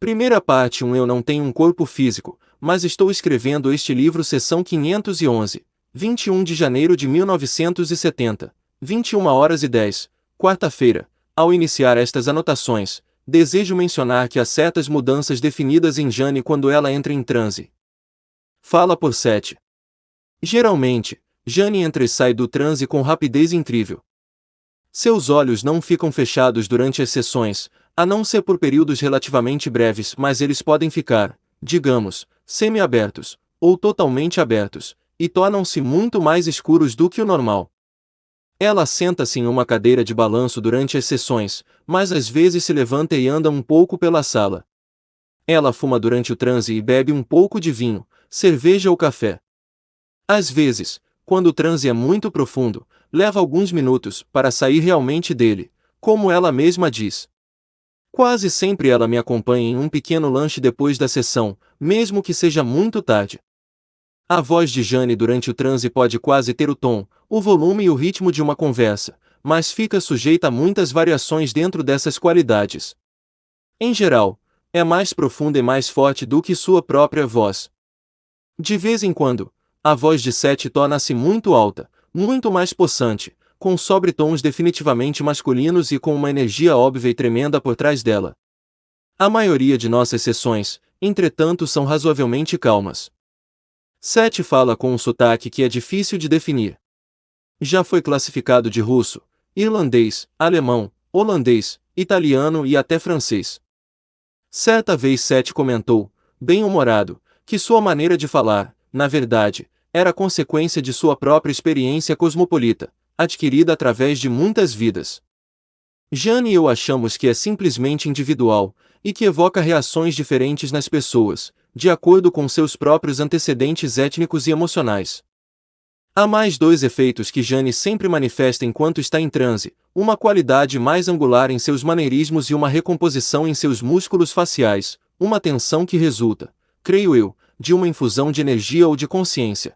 Primeira parte 1. Eu não tenho um corpo físico, mas estou escrevendo este livro. Seção 511. 21 de janeiro de 1970. 21h10. Quarta-feira. Ao iniciar estas anotações, desejo mencionar que há certas mudanças definidas em Jane quando ela entra em transe. Fala por 7. Geralmente, Jane entra e sai do transe com rapidez incrível. Seus olhos não ficam fechados durante as sessões, a não ser por períodos relativamente breves, mas eles podem ficar, digamos, semi-abertos, ou totalmente abertos, e tornam-se muito mais escuros do que o normal. Ela senta-se em uma cadeira de balanço durante as sessões, mas às vezes se levanta e anda um pouco pela sala. Ela fuma durante o transe e bebe um pouco de vinho, cerveja ou café. Às vezes, quando o transe é muito profundo, leva alguns minutos para sair realmente dele, como ela mesma diz. Quase sempre ela me acompanha em um pequeno lanche depois da sessão, mesmo que seja muito tarde. A voz de Jane durante o transe pode quase ter o tom, o volume e o ritmo de uma conversa, mas fica sujeita a muitas variações dentro dessas qualidades. Em geral, é mais profunda e mais forte do que sua própria voz. De vez em quando, a voz de Seth torna-se muito alta, muito mais possante, com sobretons definitivamente masculinos e com uma energia óbvia e tremenda por trás dela. A maioria de nossas sessões, entretanto, são razoavelmente calmas. Seth fala com um sotaque que é difícil de definir. Já foi classificado de russo, irlandês, alemão, holandês, italiano e até francês. Certa vez Seth comentou, bem-humorado, que sua maneira de falar, na verdade, era consequência de sua própria experiência cosmopolita, adquirida através de muitas vidas. Jane e eu achamos que é simplesmente individual, e que evoca reações diferentes nas pessoas, de acordo com seus próprios antecedentes étnicos e emocionais. Há mais dois efeitos que Jane sempre manifesta enquanto está em transe, uma qualidade mais angular em seus maneirismos e uma recomposição em seus músculos faciais, uma tensão que resulta, creio eu, de uma infusão de energia ou de consciência.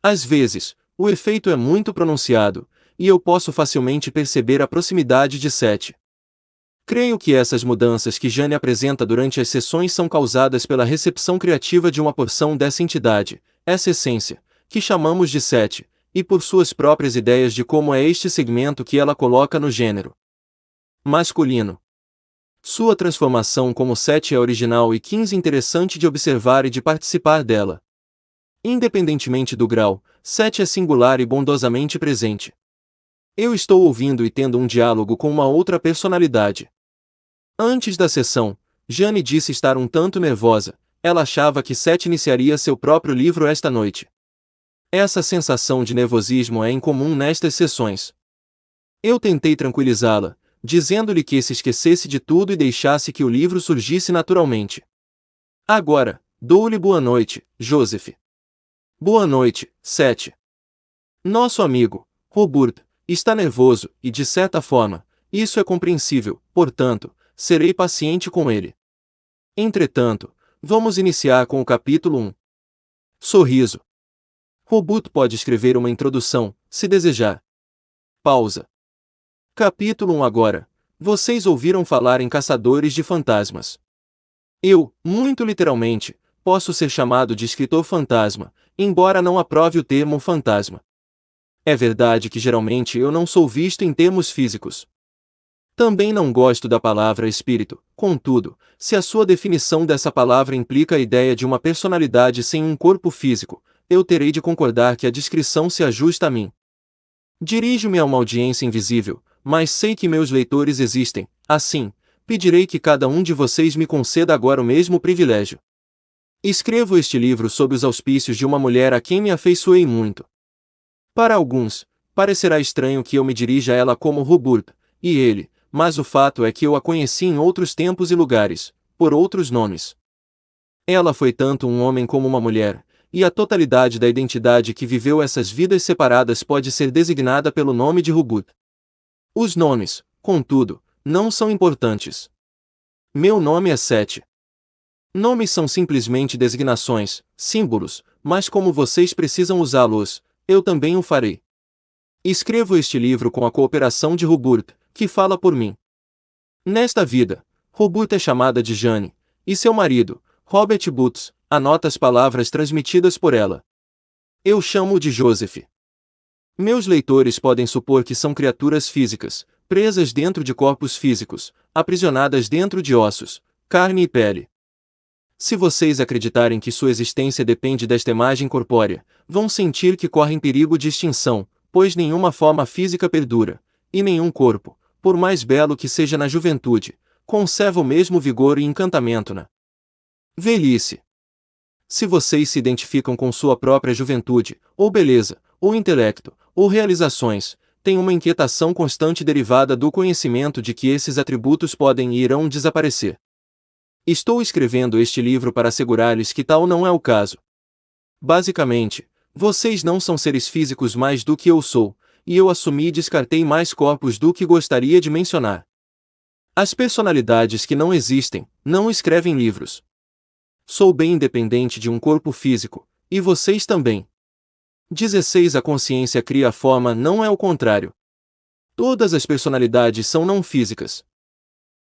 Às vezes, o efeito é muito pronunciado, e eu posso facilmente perceber a proximidade de Seth. Creio que essas mudanças que Jane apresenta durante as sessões são causadas pela recepção criativa de uma porção dessa entidade, essa essência, que chamamos de Seth, e por suas próprias ideias de como é este segmento que ela coloca no gênero masculino. Sua transformação como Seth é original e 15 interessante de observar e de participar dela. Independentemente do grau, Seth é singular e bondosamente presente. Eu estou ouvindo e tendo um diálogo com uma outra personalidade. Antes da sessão, Jane disse estar um tanto nervosa, ela achava que Seth iniciaria seu próprio livro esta noite. Essa sensação de nervosismo é incomum nestas sessões. Eu tentei tranquilizá-la, dizendo-lhe que se esquecesse de tudo e deixasse que o livro surgisse naturalmente. Agora, dou-lhe boa noite, Joseph. Boa noite, Seth. Nosso amigo, Robert, está nervoso, e de certa forma, isso é compreensível, portanto, serei paciente com ele. Entretanto, vamos iniciar com o capítulo 1. Sorriso. Robert pode escrever uma introdução, se desejar. Pausa. Capítulo 1 agora. Vocês ouviram falar em caçadores de fantasmas. Eu, muito literalmente, posso ser chamado de escritor fantasma, embora não aprove o termo fantasma. É verdade que geralmente eu não sou visto em termos físicos. Também não gosto da palavra espírito, contudo, se a sua definição dessa palavra implica a ideia de uma personalidade sem um corpo físico, eu terei de concordar que a descrição se ajusta a mim. Dirijo-me a uma audiência invisível, mas sei que meus leitores existem, assim, pedirei que cada um de vocês me conceda agora o mesmo privilégio. Escrevo este livro sob os auspícios de uma mulher a quem me afeiçoei muito. Para alguns, parecerá estranho que eu me dirija a ela como Robert, e ele, mas o fato é que eu a conheci em outros tempos e lugares, por outros nomes. Ela foi tanto um homem como uma mulher, e a totalidade da identidade que viveu essas vidas separadas pode ser designada pelo nome de Robert. Os nomes, contudo, não são importantes. Meu nome é Seth. Nomes são simplesmente designações, símbolos, mas como vocês precisam usá-los, eu também o farei. Escrevo este livro com a cooperação de Robert, que fala por mim. Nesta vida, Robert é chamada de Jane, e seu marido, Robert Booth, anota as palavras transmitidas por ela. Eu chamo-o de Joseph. Meus leitores podem supor que são criaturas físicas, presas dentro de corpos físicos, aprisionadas dentro de ossos, carne e pele. Se vocês acreditarem que sua existência depende desta imagem corpórea, vão sentir que correm perigo de extinção, pois nenhuma forma física perdura, e nenhum corpo, por mais belo que seja na juventude, conserva o mesmo vigor e encantamento na velhice. Se vocês se identificam com sua própria juventude, ou beleza, ou intelecto, ou realizações, têm uma inquietação constante derivada do conhecimento de que esses atributos podem e irão desaparecer. Estou escrevendo este livro para assegurar-lhes que tal não é o caso. Basicamente, vocês não são seres físicos mais do que eu sou, e eu assumi e descartei mais corpos do que gostaria de mencionar. As personalidades que não existem, não escrevem livros. Sou bem independente de um corpo físico, e vocês também. 16 A consciência cria a forma, não é o contrário. Todas as personalidades são não físicas.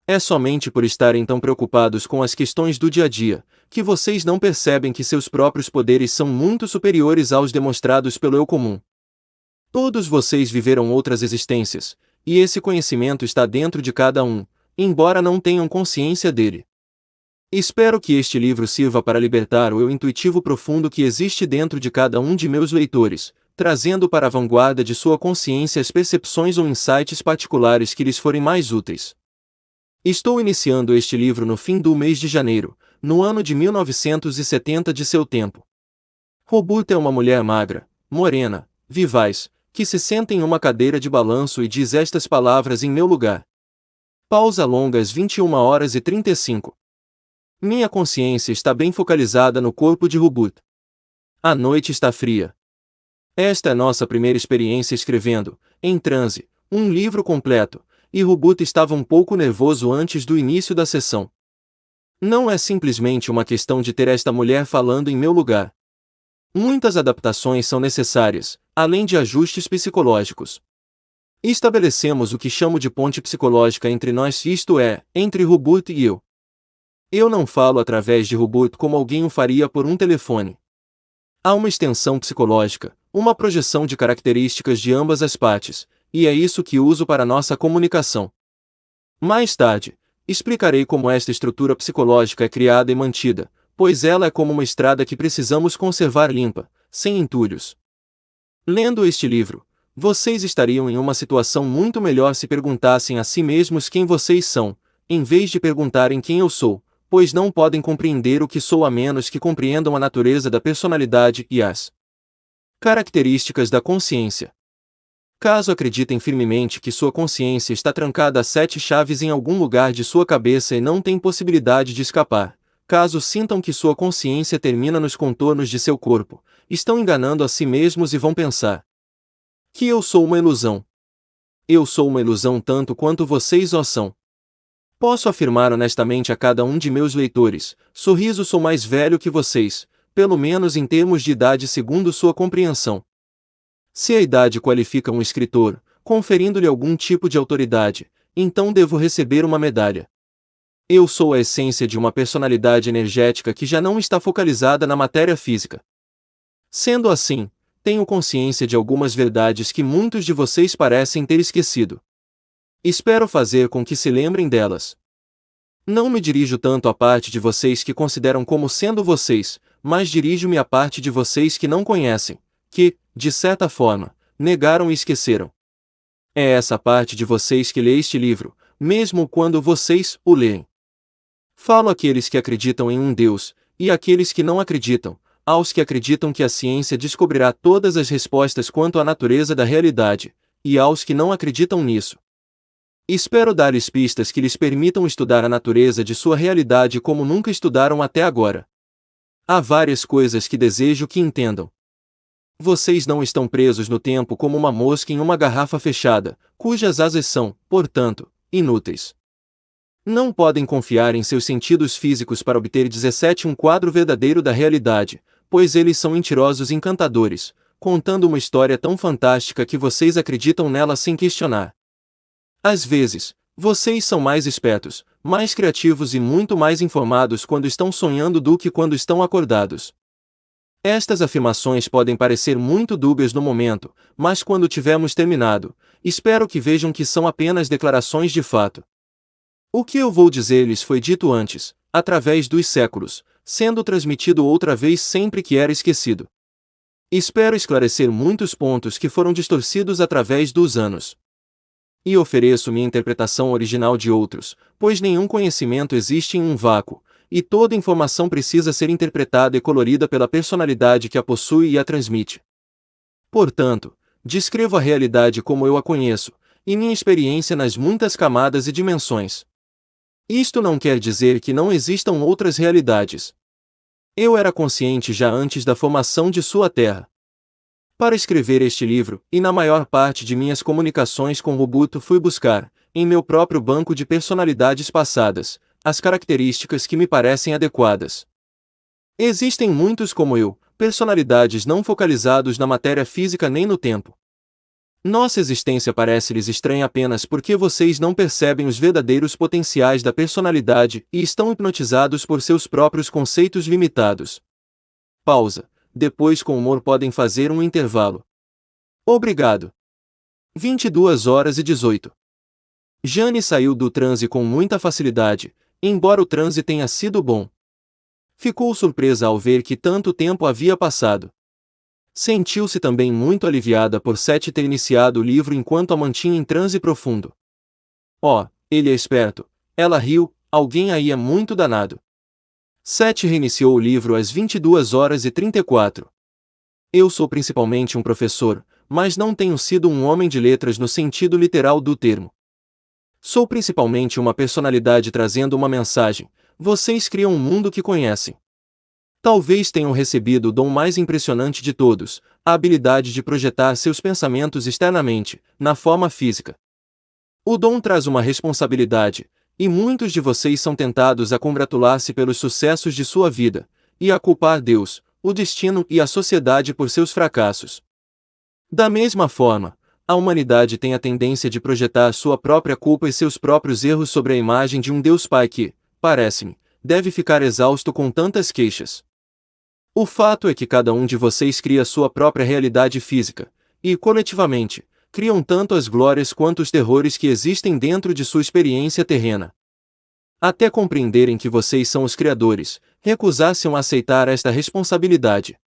É somente por estarem tão preocupados com as questões do dia a dia, que vocês não percebem que seus próprios poderes são muito superiores aos demonstrados pelo eu comum. Todos vocês viveram outras existências, e esse conhecimento está dentro de cada um, embora não tenham consciência dele. Espero que este livro sirva para libertar o eu intuitivo profundo que existe dentro de cada um de meus leitores, trazendo para a vanguarda de sua consciência as percepções ou insights particulares que lhes forem mais úteis. Estou iniciando este livro no fim do mês de janeiro, no ano de 1970 de seu tempo. Robert é uma mulher magra, morena, vivaz, que se senta em uma cadeira de balanço e diz estas palavras em meu lugar. Pausa longa às 21h35. Minha consciência está bem focalizada no corpo de Robert. A noite está fria. Esta é nossa primeira experiência escrevendo, em transe, um livro completo, e Robert estava um pouco nervoso antes do início da sessão. Não é simplesmente uma questão de ter esta mulher falando em meu lugar. Muitas adaptações são necessárias, além de ajustes psicológicos. Estabelecemos o que chamo de ponte psicológica entre nós, isto é, entre Robert e eu. Eu não falo através de Robert como alguém o faria por um telefone. Há uma extensão psicológica, uma projeção de características de ambas as partes, e é isso que uso para nossa comunicação. Mais tarde, explicarei como esta estrutura psicológica é criada e mantida, pois ela é como uma estrada que precisamos conservar limpa, sem entulhos. Lendo este livro, vocês estariam em uma situação muito melhor se perguntassem a si mesmos quem vocês são, em vez de perguntarem quem eu sou, pois não podem compreender o que sou a menos que compreendam a natureza da personalidade e as características da consciência. Caso acreditem firmemente que sua consciência está trancada a 7 chaves em algum lugar de sua cabeça e não tem possibilidade de escapar, caso sintam que sua consciência termina nos contornos de seu corpo, estão enganando a si mesmos e vão pensar que eu sou uma ilusão. Eu sou uma ilusão tanto quanto vocês o são. Posso afirmar honestamente a cada um de meus leitores, sorriso sou mais velho que vocês, pelo menos em termos de idade segundo sua compreensão. Se a idade qualifica um escritor, conferindo-lhe algum tipo de autoridade, então devo receber uma medalha. Eu sou a essência de uma personalidade energética que já não está focalizada na matéria física. Sendo assim, tenho consciência de algumas verdades que muitos de vocês parecem ter esquecido. Espero fazer com que se lembrem delas. Não me dirijo tanto à parte de vocês que consideram como sendo vocês, mas dirijo-me à parte de vocês que não conhecem, que, de certa forma, negaram e esqueceram. É essa parte de vocês que lê este livro, mesmo quando vocês o leem. Falo àqueles que acreditam em um Deus, e àqueles que não acreditam, aos que acreditam que a ciência descobrirá todas as respostas quanto à natureza da realidade, e aos que não acreditam nisso. Espero dar-lhes pistas que lhes permitam estudar a natureza de sua realidade como nunca estudaram até agora. Há várias coisas que desejo que entendam. Vocês não estão presos no tempo como uma mosca em uma garrafa fechada, cujas asas são, portanto, inúteis. Não podem confiar em seus sentidos físicos para obter 17 um quadro verdadeiro da realidade, pois eles são mentirosos encantadores, contando uma história tão fantástica que vocês acreditam nela sem questionar. Às vezes, vocês são mais espertos, mais criativos e muito mais informados quando estão sonhando do que quando estão acordados. Estas afirmações podem parecer muito dúbias no momento, mas quando tivermos terminado, espero que vejam que são apenas declarações de fato. O que eu vou dizer-lhes foi dito antes, através dos séculos, sendo transmitido outra vez sempre que era esquecido. Espero esclarecer muitos pontos que foram distorcidos através dos anos. E ofereço minha interpretação original de outros, pois nenhum conhecimento existe em um vácuo, e toda informação precisa ser interpretada e colorida pela personalidade que a possui e a transmite. Portanto, descrevo a realidade como eu a conheço, e minha experiência nas muitas camadas e dimensões. Isto não quer dizer que não existam outras realidades. Eu era consciente já antes da formação de sua terra. Para escrever este livro, e na maior parte de minhas comunicações com Ubuntu fui buscar, em meu próprio banco de personalidades passadas, as características que me parecem adequadas. Existem muitos como eu, personalidades não focalizados na matéria física nem no tempo. Nossa existência parece-lhes estranha apenas porque vocês não percebem os verdadeiros potenciais da personalidade e estão hipnotizados por seus próprios conceitos limitados. Pausa. Depois com humor podem fazer um intervalo. Obrigado. 22h18. Jane saiu do transe com muita facilidade, embora o transe tenha sido bom. Ficou surpresa ao ver que tanto tempo havia passado. Sentiu-se também muito aliviada por Seth ter iniciado o livro enquanto a mantinha em transe profundo. Oh, ele é esperto. Ela riu, alguém aí é muito danado. Seth reiniciou o livro às 22h34. Eu sou principalmente um professor, mas não tenho sido um homem de letras no sentido literal do termo. Sou principalmente uma personalidade trazendo uma mensagem. Vocês criam um mundo que conhecem. Talvez tenham recebido o dom mais impressionante de todos, a habilidade de projetar seus pensamentos externamente, na forma física. O dom traz uma responsabilidade, e muitos de vocês são tentados a congratular-se pelos sucessos de sua vida, e a culpar Deus, o destino e a sociedade por seus fracassos. Da mesma forma, a humanidade tem a tendência de projetar sua própria culpa e seus próprios erros sobre a imagem de um Deus Pai que, parece-me, deve ficar exausto com tantas queixas. O fato é que cada um de vocês cria sua própria realidade física, e, coletivamente, criam tanto as glórias quanto os terrores que existem dentro de sua experiência terrena. Até compreenderem que vocês são os criadores, recusassem a aceitar esta responsabilidade.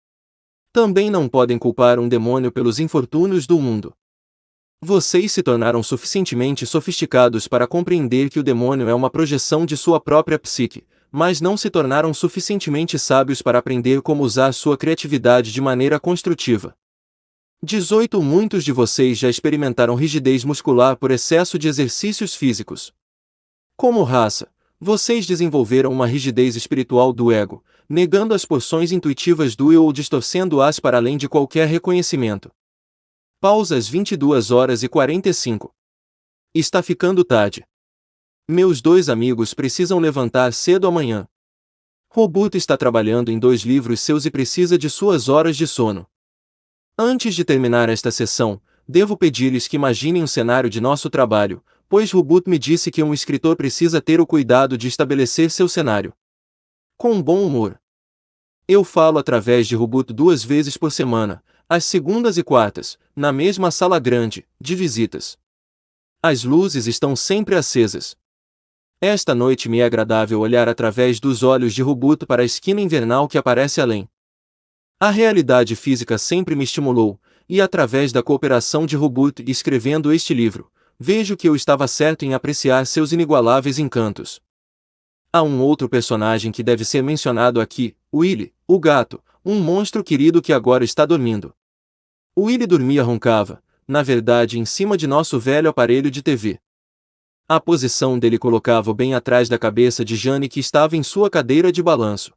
Também não podem culpar um demônio pelos infortúnios do mundo. Vocês se tornaram suficientemente sofisticados para compreender que o demônio é uma projeção de sua própria psique, mas não se tornaram suficientemente sábios para aprender como usar sua criatividade de maneira construtiva. 18 Muitos de vocês já experimentaram rigidez muscular por excesso de exercícios físicos. Como raça, vocês desenvolveram uma rigidez espiritual do ego, negando as porções intuitivas do eu ou distorcendo-as para além de qualquer reconhecimento. Pausa às 22h45. Está ficando tarde. Meus 2 amigos precisam levantar cedo amanhã. Roberto está trabalhando em 2 livros seus e precisa de suas horas de sono. Antes de terminar esta sessão, devo pedir-lhes que imaginem um cenário de nosso trabalho, pois Roberto me disse que um escritor precisa ter o cuidado de estabelecer seu cenário. Com bom humor. Eu falo através de Roberto 2 vezes por semana, às segundas e quartas, na mesma sala grande, de visitas. As luzes estão sempre acesas. Esta noite me é agradável olhar através dos olhos de Roberto para a esquina invernal que aparece além. A realidade física sempre me estimulou, e através da cooperação de Roberto e escrevendo este livro, vejo que eu estava certo em apreciar seus inigualáveis encantos. Há um outro personagem que deve ser mencionado aqui, Willy, o gato, um monstro querido que agora está dormindo. Willy dormia roncava, na verdade em cima de nosso velho aparelho de TV. A posição dele colocava-o bem atrás da cabeça de Jane que estava em sua cadeira de balanço.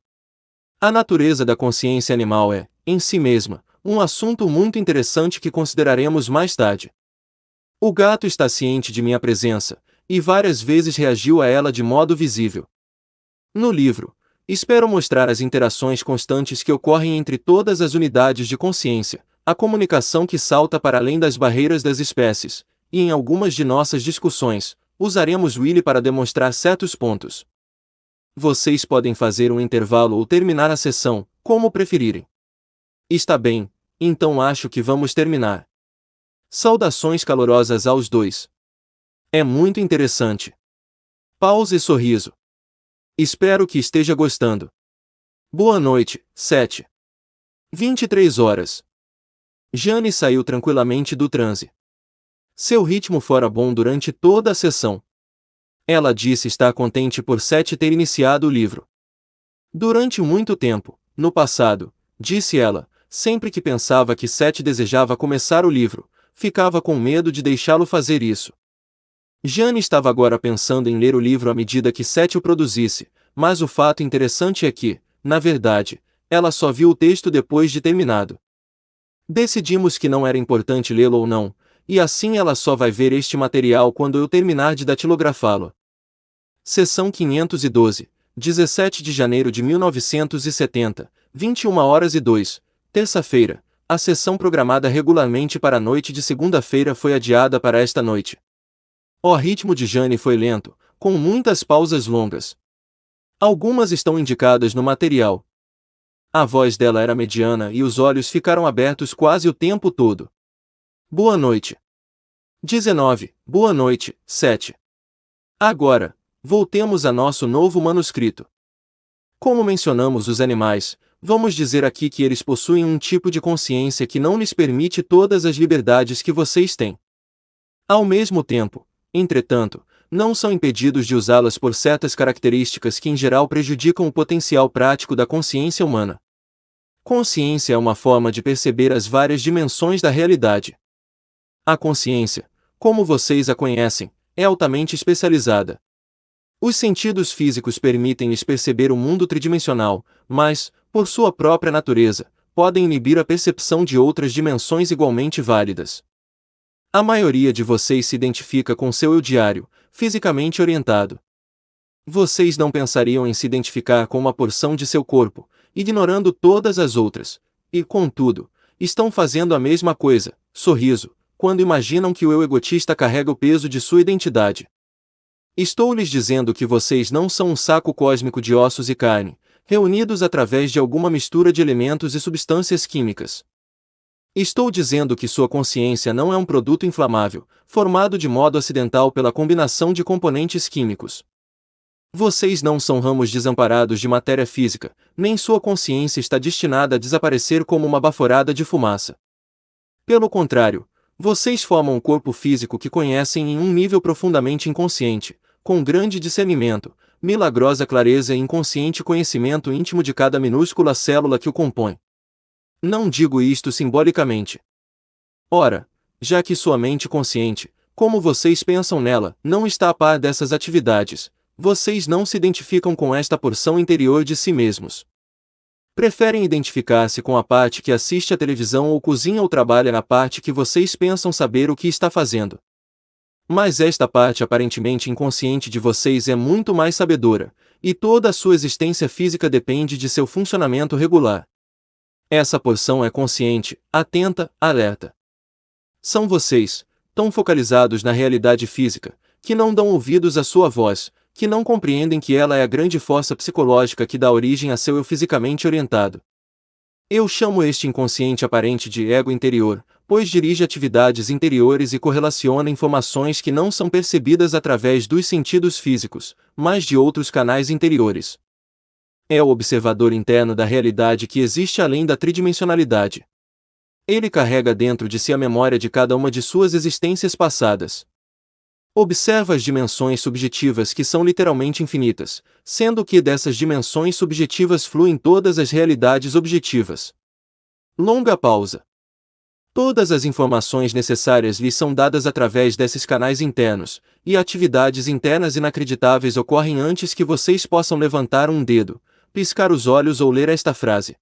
A natureza da consciência animal é, em si mesma, um assunto muito interessante que consideraremos mais tarde. O gato está ciente de minha presença, e várias vezes reagiu a ela de modo visível. No livro, espero mostrar as interações constantes que ocorrem entre todas as unidades de consciência, a comunicação que salta para além das barreiras das espécies, e em algumas de nossas discussões, usaremos Willy para demonstrar certos pontos. Vocês podem fazer um intervalo ou terminar a sessão, como preferirem. Está bem, então acho que vamos terminar. Saudações calorosas aos dois. É muito interessante. Pausa e sorriso. Espero que esteja gostando. Boa noite, 7h23. Jane saiu tranquilamente do transe. Seu ritmo fora bom durante toda a sessão. Ela disse estar contente por Seth ter iniciado o livro. Durante muito tempo, no passado, disse ela, sempre que pensava que Seth desejava começar o livro, ficava com medo de deixá-lo fazer isso. Jane estava agora pensando em ler o livro à medida que Seth o produzisse, mas o fato interessante é que, na verdade, ela só viu o texto depois de terminado. Decidimos que não era importante lê-lo ou não, e assim ela só vai ver este material quando eu terminar de datilografá-lo. Seção 512, 17 de janeiro de 1970, 21h02, terça-feira. A sessão programada regularmente para a noite de segunda-feira foi adiada para esta noite. O ritmo de Jane foi lento, com muitas pausas longas. Algumas estão indicadas no material. A voz dela era mediana e os olhos ficaram abertos quase o tempo todo. Boa noite. 19. Boa noite, 7. Agora, voltemos a nosso novo manuscrito. Como mencionamos os animais, vamos dizer aqui que eles possuem um tipo de consciência que não lhes permite todas as liberdades que vocês têm. Ao mesmo tempo, entretanto, não são impedidos de usá-las por certas características que em geral prejudicam o potencial prático da consciência humana. Consciência é uma forma de perceber as várias dimensões da realidade. A consciência, como vocês a conhecem, é altamente especializada. Os sentidos físicos permitem-lhes perceber o mundo tridimensional, mas, por sua própria natureza, podem inibir a percepção de outras dimensões igualmente válidas. A maioria de vocês se identifica com seu eu diário, fisicamente orientado. Vocês não pensariam em se identificar com uma porção de seu corpo, ignorando todas as outras, e, contudo, estão fazendo a mesma coisa, sorriso, quando imaginam que o eu egotista carrega o peso de sua identidade. Estou lhes dizendo que vocês não são um saco cósmico de ossos e carne, reunidos através de alguma mistura de elementos e substâncias químicas. Estou dizendo que sua consciência não é um produto inflamável, formado de modo acidental pela combinação de componentes químicos. Vocês não são ramos desamparados de matéria física, nem sua consciência está destinada a desaparecer como uma baforada de fumaça. Pelo contrário, vocês formam um corpo físico que conhecem em um nível profundamente inconsciente, com grande discernimento, milagrosa clareza e inconsciente conhecimento íntimo de cada minúscula célula que o compõe. Não digo isto simbolicamente. Ora, já que sua mente consciente, como vocês pensam nela, não está a par dessas atividades, vocês não se identificam com esta porção interior de si mesmos. Preferem identificar-se com a parte que assiste à televisão ou cozinha ou trabalha na parte que vocês pensam saber o que está fazendo. Mas esta parte aparentemente inconsciente de vocês é muito mais sabedora, e toda a sua existência física depende de seu funcionamento regular. Essa porção é consciente, atenta, alerta. São vocês, tão focalizados na realidade física, que não dão ouvidos à sua voz, que não compreendem que ela é a grande força psicológica que dá origem a seu eu fisicamente orientado. Eu chamo este inconsciente aparente de ego interior, pois dirige atividades interiores e correlaciona informações que não são percebidas através dos sentidos físicos, mas de outros canais interiores. É o observador interno da realidade que existe além da tridimensionalidade. Ele carrega dentro de si a memória de cada uma de suas existências passadas. Observa as dimensões subjetivas que são literalmente infinitas, sendo que dessas dimensões subjetivas fluem todas as realidades objetivas. Longa pausa. Todas as informações necessárias lhes são dadas através desses canais internos, e atividades internas inacreditáveis ocorrem antes que vocês possam levantar um dedo, piscar os olhos ou ler esta frase.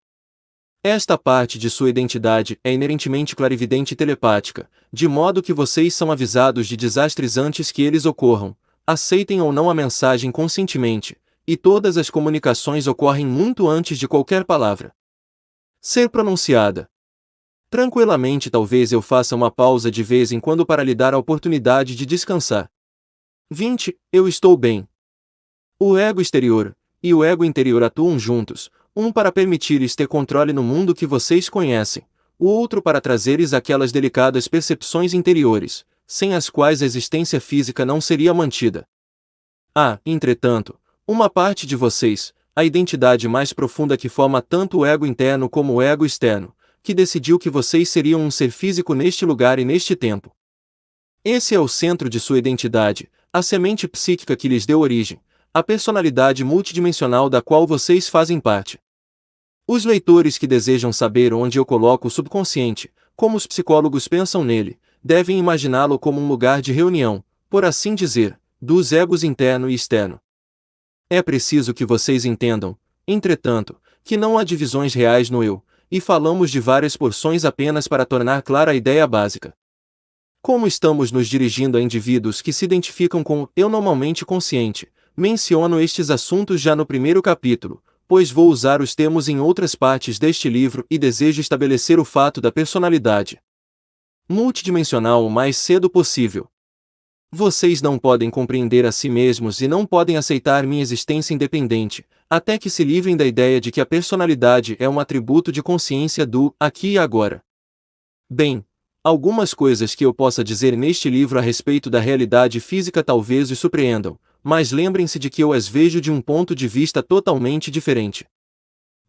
Esta parte de sua identidade é inerentemente clarividente e telepática, de modo que vocês são avisados de desastres antes que eles ocorram, aceitem ou não a mensagem conscientemente, e todas as comunicações ocorrem muito antes de qualquer palavra ser pronunciada. Tranquilamente talvez eu faça uma pausa de vez em quando para lhe dar a oportunidade de descansar. 20. Eu estou bem. O ego exterior e o ego interior atuam juntos, um para permitir-lhes ter controle no mundo que vocês conhecem, o outro para trazer-lhes aquelas delicadas percepções interiores, sem as quais a existência física não seria mantida. Há, entretanto, uma parte de vocês, a identidade mais profunda que forma tanto o ego interno como o ego externo, que decidiu que vocês seriam um ser físico neste lugar e neste tempo. Esse é o centro de sua identidade, a semente psíquica que lhes deu origem, a personalidade multidimensional da qual vocês fazem parte. Os leitores que desejam saber onde eu coloco o subconsciente, como os psicólogos pensam nele, devem imaginá-lo como um lugar de reunião, por assim dizer, dos egos interno e externo. É preciso que vocês entendam, entretanto, que não há divisões reais no eu, e falamos de várias porções apenas para tornar clara a ideia básica. Como estamos nos dirigindo a indivíduos que se identificam com o eu normalmente consciente, menciono estes assuntos já no primeiro capítulo, pois vou usar os termos em outras partes deste livro e desejo estabelecer o fato da personalidade multidimensional o mais cedo possível. Vocês não podem compreender a si mesmos e não podem aceitar minha existência independente, até que se livrem da ideia de que a personalidade é um atributo de consciência do aqui e agora. Bem, algumas coisas que eu possa dizer neste livro a respeito da realidade física talvez os surpreendam, mas lembrem-se de que eu as vejo de um ponto de vista totalmente diferente.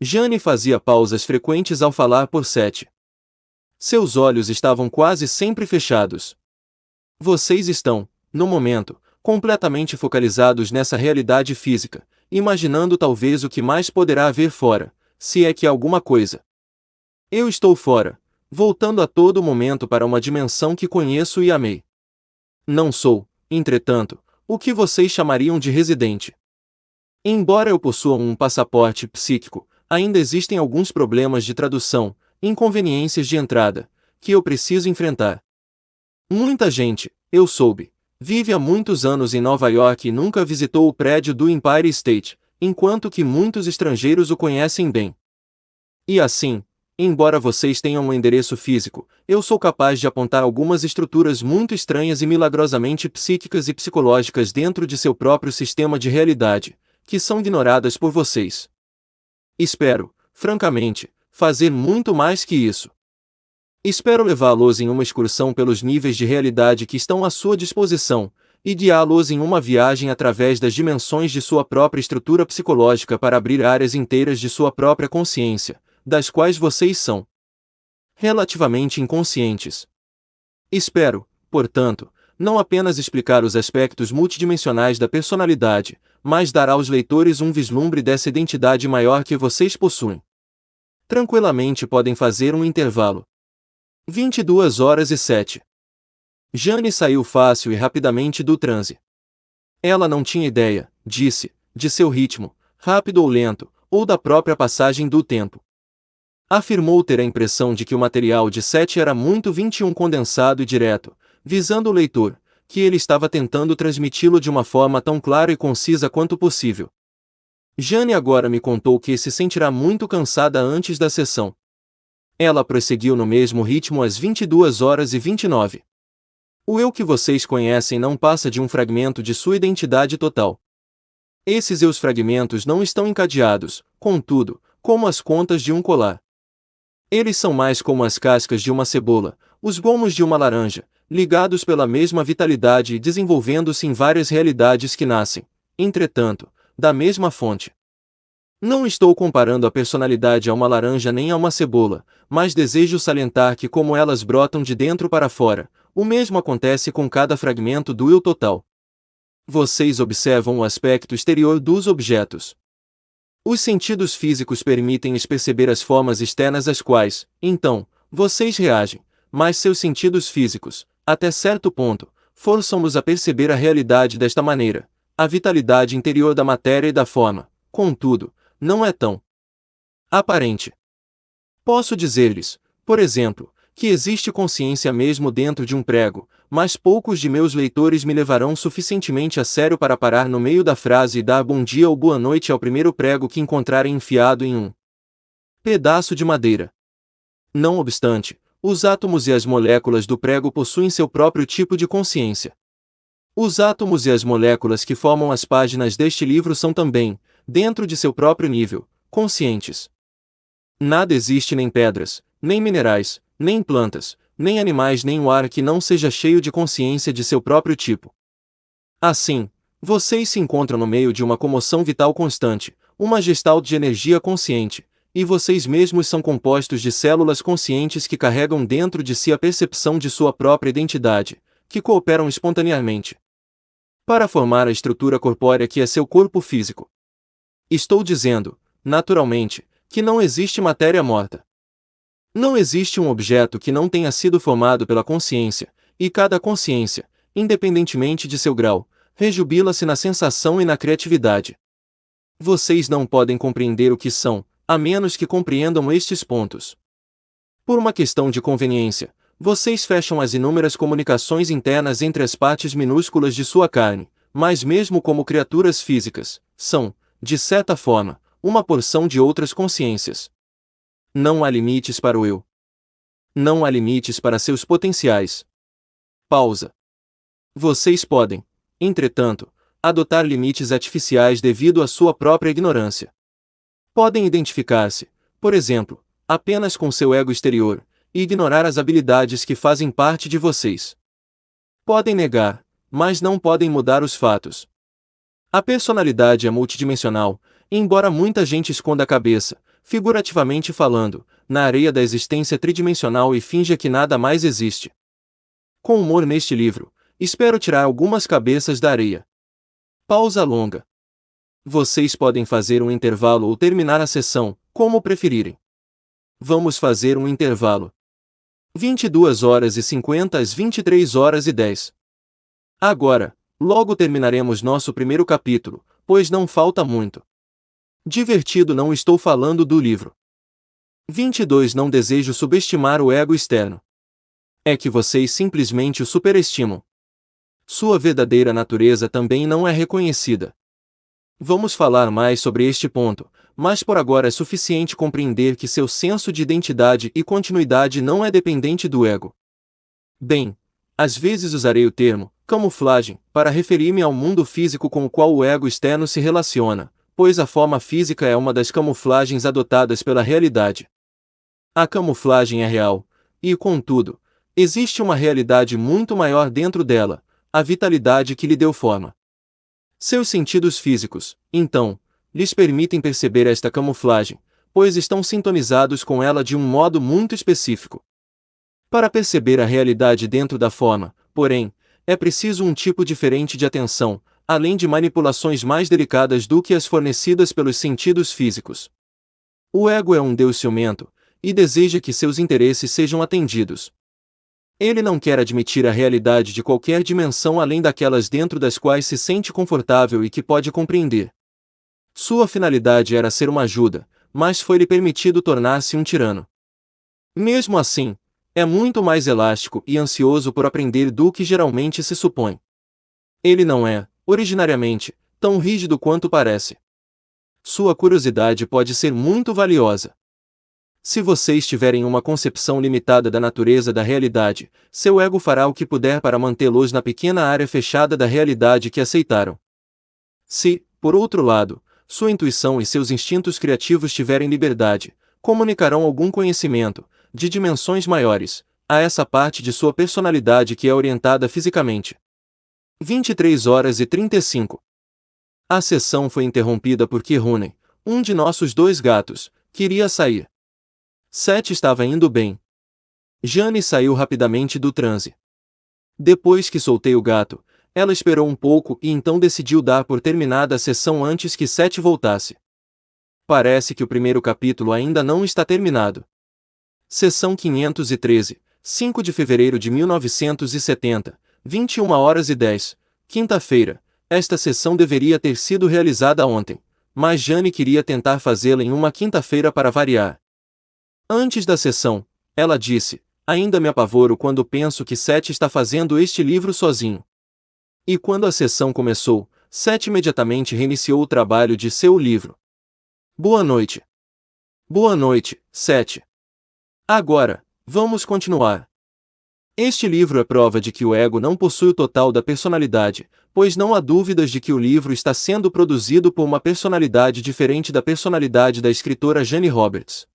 Jane fazia pausas frequentes ao falar por Seth. Seus olhos estavam quase sempre fechados. Vocês estão, no momento, completamente focalizados nessa realidade física, imaginando talvez o que mais poderá haver fora, se é que há alguma coisa. Eu estou fora, voltando a todo momento para uma dimensão que conheço e amei. Não sou, entretanto, o que vocês chamariam de residente. Embora eu possua um passaporte psíquico, ainda existem alguns problemas de tradução, inconveniências de entrada, que eu preciso enfrentar. Muita gente, eu soube, vive há muitos anos em Nova York e nunca visitou o prédio do Empire State, enquanto que muitos estrangeiros o conhecem bem. E assim, embora vocês tenham um endereço físico, eu sou capaz de apontar algumas estruturas muito estranhas e milagrosamente psíquicas e psicológicas dentro de seu próprio sistema de realidade, que são ignoradas por vocês. Espero, francamente, fazer muito mais que isso. Espero levá-los em uma excursão pelos níveis de realidade que estão à sua disposição, e guiá-los em uma viagem através das dimensões de sua própria estrutura psicológica para abrir áreas inteiras de sua própria consciência, das quais vocês são relativamente inconscientes. Espero, portanto, não apenas explicar os aspectos multidimensionais da personalidade, mas dar aos leitores um vislumbre dessa identidade maior que vocês possuem. Tranquilamente podem fazer um intervalo. 22h07. Jane saiu fácil e rapidamente do transe. Ela não tinha ideia, disse, de seu ritmo, rápido ou lento, ou da própria passagem do tempo. Afirmou ter a impressão de que o material de Seth era muito 21 condensado e direto, visando o leitor, que ele estava tentando transmiti-lo de uma forma tão clara e concisa quanto possível. Jane agora me contou que se sentirá muito cansada antes da sessão. Ela prosseguiu no mesmo ritmo às 22h29. O eu que vocês conhecem não passa de um fragmento de sua identidade total. Esses eus fragmentos não estão encadeados, contudo, como as contas de um colar. Eles são mais como as cascas de uma cebola, os gomos de uma laranja, ligados pela mesma vitalidade e desenvolvendo-se em várias realidades que nascem, entretanto, da mesma fonte. Não estou comparando a personalidade a uma laranja nem a uma cebola, mas desejo salientar que como elas brotam de dentro para fora, o mesmo acontece com cada fragmento do eu total. Vocês observam o aspecto exterior dos objetos. Os sentidos físicos permitem-lhes perceber as formas externas às quais, então, vocês reagem, mas seus sentidos físicos, até certo ponto, forçam-nos a perceber a realidade desta maneira, a vitalidade interior da matéria e da forma, contudo, não é tão aparente. Posso dizer-lhes, por exemplo, que existe consciência mesmo dentro de um prego, mas poucos de meus leitores me levarão suficientemente a sério para parar no meio da frase e dar bom dia ou boa noite ao primeiro prego que encontrarem enfiado em um pedaço de madeira. Não obstante, os átomos e as moléculas do prego possuem seu próprio tipo de consciência. Os átomos e as moléculas que formam as páginas deste livro são também, dentro de seu próprio nível, conscientes. Nada existe nem pedras, nem minerais, nem plantas, nem animais nem o ar que não seja cheio de consciência de seu próprio tipo. Assim, vocês se encontram no meio de uma comoção vital constante, uma gestalt de energia consciente, e vocês mesmos são compostos de células conscientes que carregam dentro de si a percepção de sua própria identidade, que cooperam espontaneamente para formar a estrutura corpórea que é seu corpo físico. Estou dizendo, naturalmente, que não existe matéria morta. Não existe um objeto que não tenha sido formado pela consciência, e cada consciência, independentemente de seu grau, rejubila-se na sensação e na criatividade. Vocês não podem compreender o que são, a menos que compreendam estes pontos. Por uma questão de conveniência, vocês fecham as inúmeras comunicações internas entre as partes minúsculas de sua carne, mas mesmo como criaturas físicas, são, de certa forma, uma porção de outras consciências. Não há limites para o eu. Não há limites para seus potenciais. Pausa. Vocês podem, entretanto, adotar limites artificiais devido à sua própria ignorância. Podem identificar-se, por exemplo, apenas com seu ego exterior, e ignorar as habilidades que fazem parte de vocês. Podem negar, mas não podem mudar os fatos. A personalidade é multidimensional, embora muita gente esconda a cabeça, figurativamente falando, na areia da existência tridimensional e finja que nada mais existe. Com humor neste livro, espero tirar algumas cabeças da areia. Pausa longa. Vocês podem fazer um intervalo ou terminar a sessão, como preferirem. Vamos fazer um intervalo. 22h50 às 23h10. Agora, logo terminaremos nosso primeiro capítulo, pois não falta muito. Divertido não estou falando do livro. 22 Não desejo subestimar o ego externo. É que vocês simplesmente o superestimam. Sua verdadeira natureza também não é reconhecida. Vamos falar mais sobre este ponto, mas por agora é suficiente compreender que seu senso de identidade e continuidade não é dependente do ego. Bem, às vezes usarei o termo camuflagem para referir-me ao mundo físico com o qual o ego externo se relaciona, pois a forma física é uma das camuflagens adotadas pela realidade. A camuflagem é real, e, contudo, existe uma realidade muito maior dentro dela, a vitalidade que lhe deu forma. Seus sentidos físicos, então, lhes permitem perceber esta camuflagem, pois estão sintonizados com ela de um modo muito específico. Para perceber a realidade dentro da forma, porém, é preciso um tipo diferente de atenção, além de manipulações mais delicadas do que as fornecidas pelos sentidos físicos. O ego é um deus ciumento, e deseja que seus interesses sejam atendidos. Ele não quer admitir a realidade de qualquer dimensão além daquelas dentro das quais se sente confortável e que pode compreender. Sua finalidade era ser uma ajuda, mas foi-lhe permitido tornar-se um tirano. Mesmo assim, é muito mais elástico e ansioso por aprender do que geralmente se supõe. Ele não é, originariamente, tão rígido quanto parece. Sua curiosidade pode ser muito valiosa. Se vocês tiverem uma concepção limitada da natureza da realidade, seu ego fará o que puder para mantê-los na pequena área fechada da realidade que aceitaram. Se, por outro lado, sua intuição e seus instintos criativos tiverem liberdade, comunicarão algum conhecimento, de dimensões maiores, a essa parte de sua personalidade que é orientada fisicamente. 23h35. A sessão foi interrompida porque Rooney, um de nossos dois gatos, queria sair. Seth estava indo bem. Jane saiu rapidamente do transe. Depois que soltei o gato, ela esperou um pouco e então decidiu dar por terminada a sessão antes que Seth voltasse. Parece que o primeiro capítulo ainda não está terminado. Sessão 513, 5 de fevereiro de 1970, 21h10, quinta-feira. Esta sessão deveria ter sido realizada ontem, mas Jane queria tentar fazê-la em uma quinta-feira para variar. Antes da sessão, ela disse: ainda me apavoro quando penso que Seth está fazendo este livro sozinho. E quando a sessão começou, Seth imediatamente reiniciou o trabalho de seu livro. Boa noite. Boa noite, Seth. Agora, vamos continuar. Este livro é prova de que o ego não possui o total da personalidade, pois não há dúvidas de que o livro está sendo produzido por uma personalidade diferente da personalidade da escritora Jane Roberts.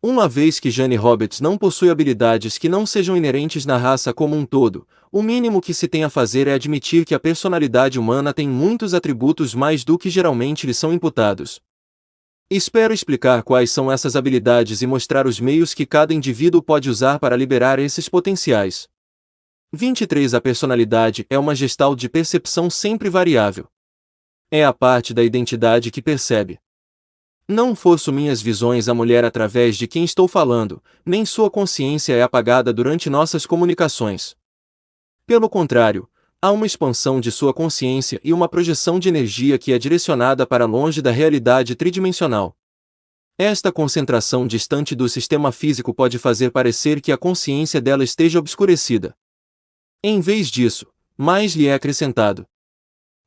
Uma vez que Jane Roberts não possui habilidades que não sejam inerentes na raça como um todo, o mínimo que se tem a fazer é admitir que a personalidade humana tem muitos atributos mais do que geralmente lhe são imputados. Espero explicar quais são essas habilidades e mostrar os meios que cada indivíduo pode usar para liberar esses potenciais. 23. A personalidade é uma gestalt de percepção sempre variável. É a parte da identidade que percebe. Não forço minhas visões à mulher através de quem estou falando, nem sua consciência é apagada durante nossas comunicações. Pelo contrário, há uma expansão de sua consciência e uma projeção de energia que é direcionada para longe da realidade tridimensional. Esta concentração distante do sistema físico pode fazer parecer que a consciência dela esteja obscurecida. Em vez disso, mais lhe é acrescentado.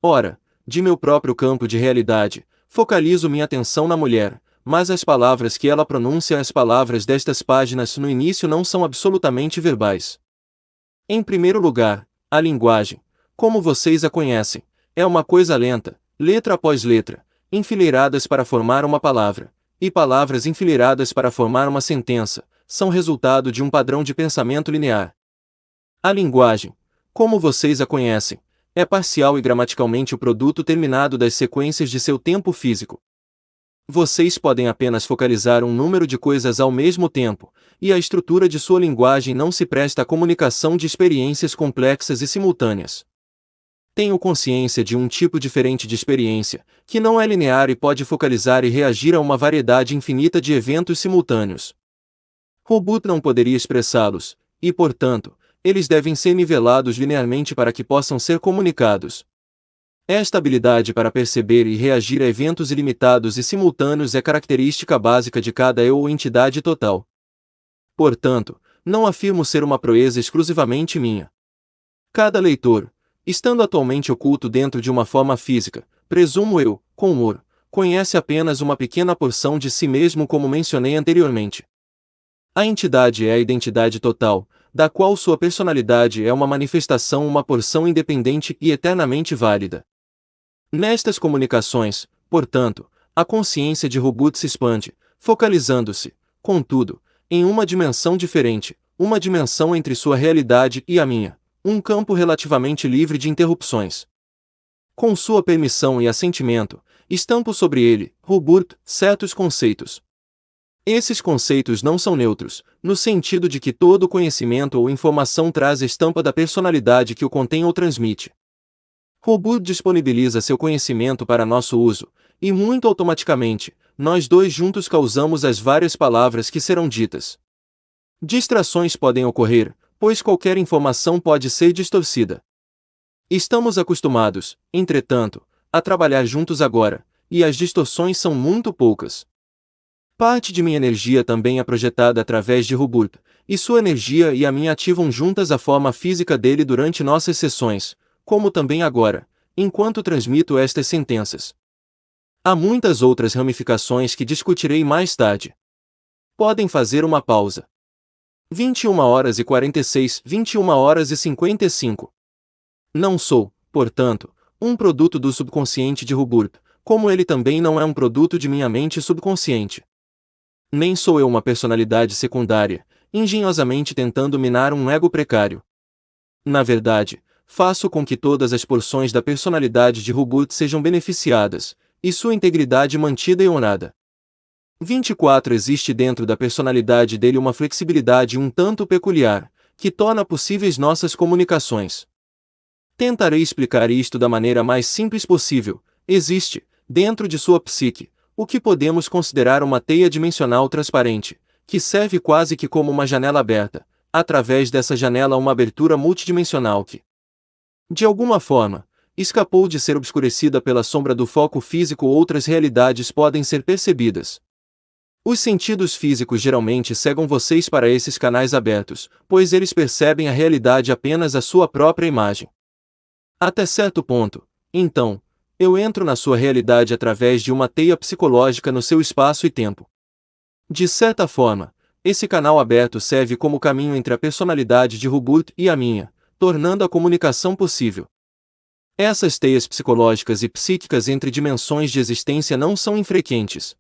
Ora, de meu próprio campo de realidade, focalizo minha atenção na mulher, mas as palavras que ela pronuncia, as palavras destas páginas no início não são absolutamente verbais. Em primeiro lugar, a linguagem, como vocês a conhecem, é uma coisa lenta, letra após letra, enfileiradas para formar uma palavra, e palavras enfileiradas para formar uma sentença, são resultado de um padrão de pensamento linear. A linguagem, como vocês a conhecem, é parcial e gramaticalmente o produto terminado das sequências de seu tempo físico. Vocês podem apenas focalizar um número de coisas ao mesmo tempo, e a estrutura de sua linguagem não se presta à comunicação de experiências complexas e simultâneas. Tenho consciência de um tipo diferente de experiência, que não é linear e pode focalizar e reagir a uma variedade infinita de eventos simultâneos. Robot não poderia expressá-los, e, portanto, eles devem ser nivelados linearmente para que possam ser comunicados. Esta habilidade para perceber e reagir a eventos ilimitados e simultâneos é característica básica de cada eu ou entidade total. Portanto, não afirmo ser uma proeza exclusivamente minha. Cada leitor, estando atualmente oculto dentro de uma forma física, presumo eu, com humor, conhece apenas uma pequena porção de si mesmo como mencionei anteriormente. A entidade é a identidade total, da qual sua personalidade é uma manifestação, uma porção independente e eternamente válida. Nestas comunicações, portanto, a consciência de Robot se expande, focalizando-se, contudo, em uma dimensão diferente, uma dimensão entre sua realidade e a minha, um campo relativamente livre de interrupções. Com sua permissão e assentimento, estampo sobre ele, Robot, certos conceitos. Esses conceitos não são neutros, no sentido de que todo conhecimento ou informação traz a estampa da personalidade que o contém ou transmite. Robot disponibiliza seu conhecimento para nosso uso, e muito automaticamente, nós dois juntos causamos as várias palavras que serão ditas. Distrações podem ocorrer, pois qualquer informação pode ser distorcida. Estamos acostumados, entretanto, a trabalhar juntos agora, e as distorções são muito poucas. Parte de minha energia também é projetada através de Robot, e sua energia e a minha ativam juntas a forma física dele durante nossas sessões, como também agora, enquanto transmito estas sentenças. Há muitas outras ramificações que discutirei mais tarde. Podem fazer uma pausa. 21h46, 21h55. Não sou, portanto, um produto do subconsciente de Robot, como ele também não é um produto de minha mente subconsciente. Nem sou eu uma personalidade secundária, engenhosamente tentando minar um ego precário. Na verdade, faço com que todas as porções da personalidade de Robot sejam beneficiadas, e sua integridade mantida e honrada. 24. Existe dentro da personalidade dele uma flexibilidade um tanto peculiar, que torna possíveis nossas comunicações. Tentarei explicar isto da maneira mais simples possível. Existe, dentro de sua psique, o que podemos considerar uma teia dimensional transparente, que serve quase que como uma janela aberta, através dessa janela uma abertura multidimensional que, de alguma forma, escapou de ser obscurecida pela sombra do foco físico. Outras realidades podem ser percebidas. Os sentidos físicos geralmente cegam vocês para esses canais abertos, pois eles percebem a realidade apenas à sua própria imagem. Até certo ponto, então, eu entro na sua realidade através de uma teia psicológica no seu espaço e tempo. De certa forma, Esse canal aberto serve como caminho entre a personalidade de Hubert e a minha, tornando a comunicação possível. Essas teias psicológicas e psíquicas entre dimensões de existência não são infrequentes.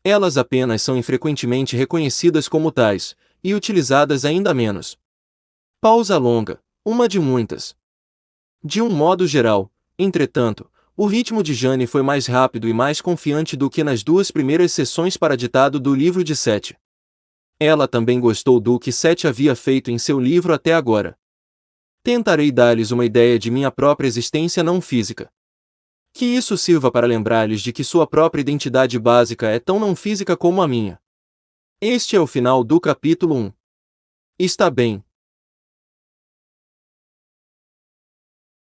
Elas apenas são infrequentemente reconhecidas como tais, e utilizadas ainda menos. Pausa longa, uma de muitas. De um modo geral, entretanto, o ritmo de Jane foi mais rápido e mais confiante do que nas 2 primeiras sessões para ditado do livro de Seth. Ela também gostou do que Seth havia feito em seu livro até agora. Tentarei dar-lhes uma ideia de minha própria existência não física. Que isso sirva para lembrar-lhes de que sua própria identidade básica é tão não física como a minha. Este é o final do capítulo 1. Está bem,